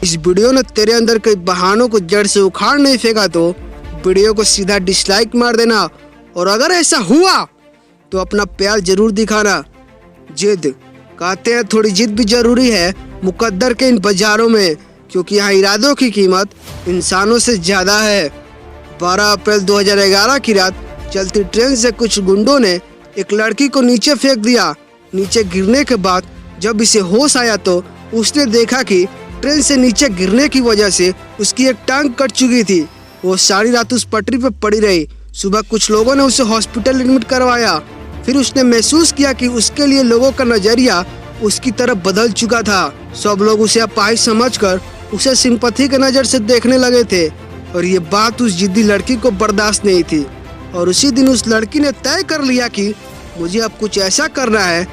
इस वीडियो ने तेरे अंदर कई बहानों को जड़ से उखाड़ नहीं फेंका तो वीडियो को सीधा डिसलाइक मार देना, और अगर ऐसा हुआ तो अपना प्यार जरूर दिखाना। जिद कहते हैं थोड़ी जिद भी जरूरी है मुकद्दर के इन बाजारों में, क्योंकि यहाँ इरादों की कीमत इंसानों से ज्यादा है। 12 अप्रैल 2011 की रात चलती ट्रेन से कुछ गुंडों ने एक लड़की को नीचे फेंक दिया। नीचे गिरने के बाद जब इसे होश आया तो उसने देखा कि ट्रेन से नीचे गिरने की वजह से उसकी एक टांग कट चुकी थी। वो सारी रात उस पटरी पर पड़ी रही। सुबह कुछ लोगों ने उसे हॉस्पिटल एडमिट करवाया। फिर उसने महसूस किया कि उसके लिए लोगों का नजरिया उसकी तरफ बदल चुका था। सब लोग उसे अपाहिज समझकर उसे सिंपैथी के नजर से देखने लगे थे, और ये बात उस जिद्दी लड़की को बर्दाश्त नहीं थी। और उसी दिन उस लड़की ने तय कर लिया कि मुझे अब कुछ ऐसा करना है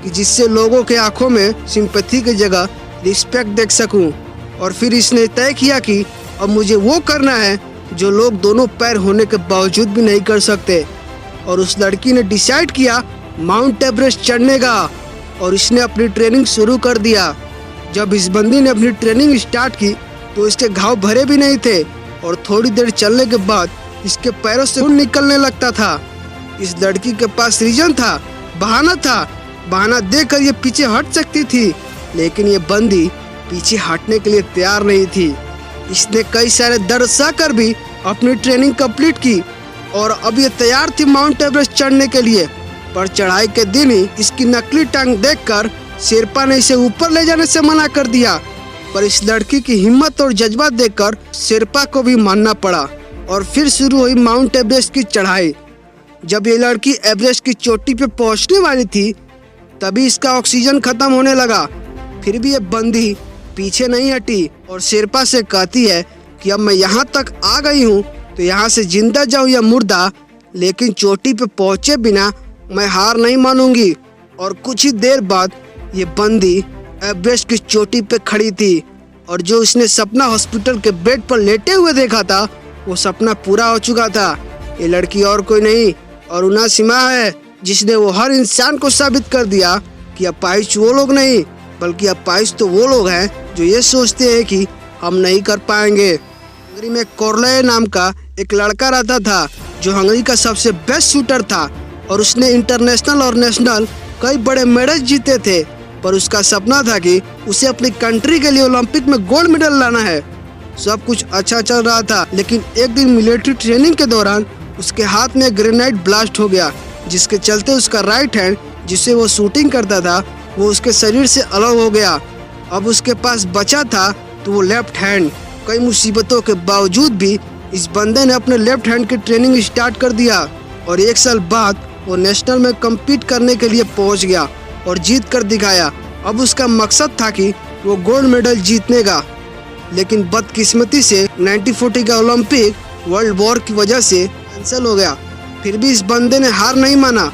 कि जिससे लोगों के आंखों में सिंपैथी की जगह रिस्पेक्ट देख सकूं। और फिर इसने तय किया कि अब मुझे वो करना है जो लोग दोनों पैर होने के बावजूद भी नहीं कर सकते। और उस लड़की ने डिसाइड किया माउंट एवरेस्ट चढ़ने का, और इसने अपनी ट्रेनिंग शुरू कर दिया। जब इस बंदी ने अपनी ट्रेनिंग स्टार्ट की तो इसके घाव भरे भी नहीं थे, और थोड़ी देर चलने के बाद इसके पैरों से खून निकलने लगता था। इस लड़की के पास रीजन था, बहाना था। बहाना देकर ये पीछे हट सकती थी, लेकिन ये बंदी पीछे हटने के लिए तैयार नहीं थी। इसने कई सारे दर्द सहकर भी अपनी ट्रेनिंग कंप्लीट की, और अब ये तैयार थी माउंट एवरेस्ट चढ़ने के लिए। पर चढ़ाई के दिन ही इसकी नकली टांग देखकर शेरपा ने इसे ऊपर ले जाने से मना कर दिया। पर इस लड़की की हिम्मत और जज्बा देखकर शेरपा को भी मानना पड़ा, और फिर शुरू हुई माउंट एवरेस्ट की चढ़ाई। जब ये लड़की एवरेस्ट की चोटी पे पहुंचने वाली थी तभी इसका ऑक्सीजन खत्म होने लगा। फिर भी ये बंदी पीछे नहीं हटी और शेरपा से कहती है कि अब मैं यहाँ तक आ गई हूँ तो यहाँ से जिंदा जाऊँ या मुर्दा, लेकिन चोटी पे पहुँचे बिना मैं हार नहीं मानूंगी। और कुछ ही देर बाद ये बंदी एवरेस्ट की चोटी पे खड़ी थी, और जो उसने सपना हॉस्पिटल के बेड पर लेटे हुए देखा था वो सपना पूरा हो चुका था। ये लड़की और कोई नहीं अरुणा सिन्हा है, जिसने वो हर इंसान को साबित कर दिया कि अपाहिज वो लोग नहीं बल्कि अपाहिज तो वो लोग हैं जो ये सोचते हैं कि हम नहीं कर पाएंगे। हंगरी में कोरले नाम का एक लड़का रहता था जो हंगरी का सबसे बेस्ट शूटर था, और उसने इंटरनेशनल और नेशनल कई बड़े मेडल जीते थे। पर उसका सपना था कि उसे अपनी कंट्री के लिए ओलंपिक में गोल्ड मेडल लाना है। सब कुछ अच्छा चल रहा था, लेकिन एक दिन मिलिट्री ट्रेनिंग के दौरान उसके हाथ में ग्रेनेड ब्लास्ट हो गया, जिसके चलते उसका राइट हैंड जिससे वो शूटिंग करता था वो उसके शरीर से अलग हो गया। अब उसके पास बचा था तो वो लेफ्ट हैंड। कई मुसीबतों के बावजूद भी इस बंदे ने अपने लेफ्ट हैंड की ट्रेनिंग स्टार्ट कर दिया, और 1 साल बाद वो नेशनल में कम्पीट करने के लिए पहुंच गया और जीत कर दिखाया। अब उसका मकसद था कि वो गोल्ड मेडल जीतने का, लेकिन बदकिस्मती से 1940 का ओलंपिक वर्ल्ड वॉर की वजह से कैंसिल हो गया। फिर भी इस बंदे ने हार नहीं माना।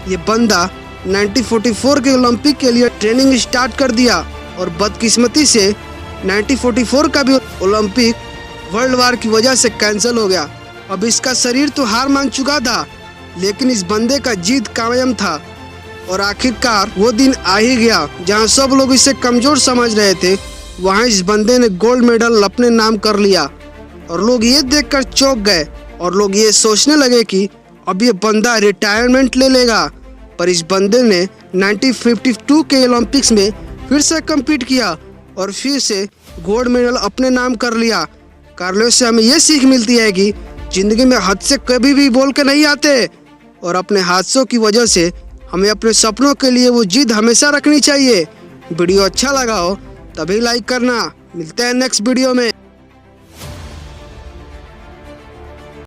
ये बंदा 1944 के ओलंपिक के लिए ट्रेनिंग स्टार्ट कर दिया, और बदकिस्मती से 1944 का भी ओलंपिक वर्ल्ड वॉर की वजह से कैंसिल हो गया। अब इसका शरीर तो हार मान चुका था, लेकिन इस बंदे का जीत कायम था। और आखिरकार वो दिन आ ही गया जहां सब लोग इसे कमजोर समझ रहे थे, वहां इस बंदे ने गोल्ड मेडल अपने नाम कर लिया। और लोग ये देखकर चौंक गए, और लोग ये सोचने लगे कि अब ये बंदा रिटायरमेंट ले लेगा। पर इस बंदे ने 1952 के ओलंपिक्स में फिर से कम्पीट किया और फिर से गोल्ड मेडल अपने नाम कर लिया। कार्लोस से हमें ये सीख मिलती है कि जिंदगी में हद से कभी भी बोल के नहीं आते, और अपने हादसों की वजह से हमें अपने सपनों के लिए वो जिद हमेशा रखनी चाहिए। वीडियो अच्छा लगा हो तभी लाइक करना। मिलते हैं नेक्स्ट वीडियो में।